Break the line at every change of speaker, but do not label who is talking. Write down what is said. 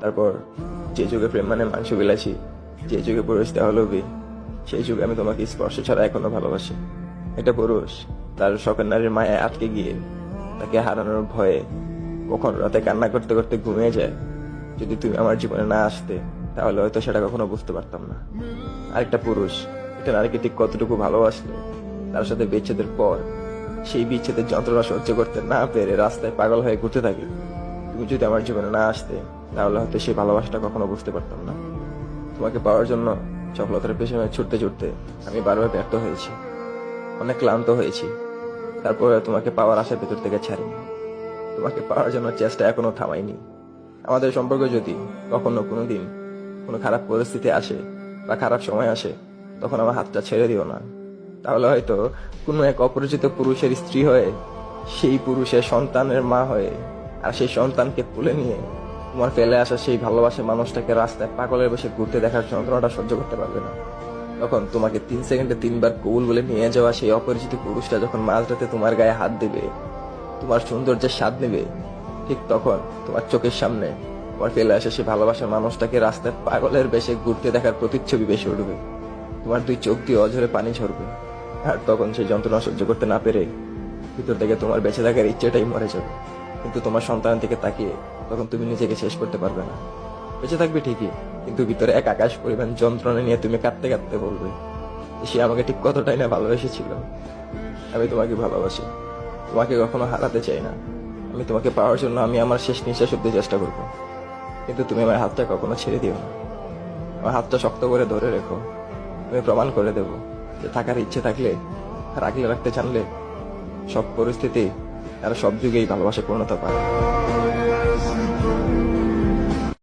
তারপর যে যুগে প্রেম মানে মাংস বিলাসী, যে যুগে পুরুষ দেওয়া লোভী, সেই যুগে আমি তোমাকে স্পর্শ ছাড়া এখনো ভালোবাসি। একটা পুরুষ তার শখের নারীর মায়ায় আটকে গিয়ে তাকে হারানোর ভয়ে কখন রাতে কান্না করতে করতে ঘুমিয়ে যায়। যদি তুমি আমার জীবনে না আসতে তাহলে হয়তো সেটা কখনো বুঝতে পারতাম না। আরেকটা পুরুষ একটা নারীকে ঠিক কতটুকু ভালোবাসলে তার সাথে বিচ্ছেদের পর সেই বিচ্ছেদের যন্ত্রণা সহ্য করতে না পেরে রাস্তায় পাগল হয়ে ঘুরতে থাকে। তুমি যদি আমার জীবনে না আসতে তাহলে হয়তো সেই ভালোবাসাটা কখনো বুঝতে পারতাম না। তোমাকে পাওয়ার জন্য সফলতার পেছনে ছুটতে ছুটতে আমি বারবার ব্যর্থ হয়েছি, অনেক ক্লান্ত হয়েছি। তারপরে তোমাকে পাওয়ার আশার ভেতর থেকে ছাড়িনি। তোমাকে পাওয়ার জন্য চেষ্টা এখনো থামাইনি। আমাদের সম্পর্ক যদি কখনো কোনোদিন কোনো খারাপ পরিস্থিতি আসে বা খারাপ সময় আসে, তখন আমার হাতটা ছেড়ে দিও না। তাহলে হয়তো কোনো এক অপরিচিত পুরুষের স্ত্রী হয়ে, সেই পুরুষের সন্তানের মা হয়ে, আর সেই সন্তানকে তুলে নিয়ে তোমার ফেলে আসা সেই ভালোবাসার মানুষটাকে রাস্তায় পাগলের বসে ঘুরতে দেখার যন্ত্রণাটা সহ্য করতে পারবে না। তখন তোমাকে 3 সেকেন্ডে 3 বার কবুল বলে নিয়ে যাওয়া সেই অপরিচিত পুরুষটা যখন মাঝরাতে তোমার গায়ে হাত দেবে, তোমার সৌন্দর্যের স্বাদ নেবে, ঠিক তখন তোমার চোখের সামনে তোমার ফেলে আসা সেই ভালোবাসার মানুষটাকে রাস্তায় পাগলের বেশে ঘুরতে দেখার প্রতিচ্ছবি বেশি উঠবে। তোমার 2 চোখ দিয়ে অঝরে পানি ঝরবে। আর তখন সেই যন্ত্রণা সহ্য করতে না পেরে ভিতর থেকে তোমার বেঁচে থাকার ইচ্ছেটাই মরে যাবে। কিন্তু তোমার সন্তানের দিকে তাকিয়ে তখন তুমি নিজেকে শেষ করতে পারবে না। বেঁচে থাকবে ঠিকই, কিন্তু ভিতরে এক আকাশ পরিমাণ যন্ত্রণা নিয়ে তুমি কাঁদতে কাঁদতে বলবে, সে আমাকে ঠিক কতটাই না ভালোবেসেছিল। আমি তোমাকে ভালোবাসি, তোমাকে কখনো হারাতে চাই না। আমি তোমাকে পাওয়ার জন্য আমি আমার শেষ নিঃশ্বাস অব্দি চেষ্টা করবো, কিন্তু তুমি আমার হাতটা কখনো ছেড়ে দিও না। আমার হাতটা শক্ত করে ধরে রেখো। আমি প্রমাণ করে দেব যে থাকার ইচ্ছে থাকলে আর আগলে রাখতে জানলে সব পরিস্থিতি আর সব যুগেই ভালোবাসা পূর্ণতা পায়।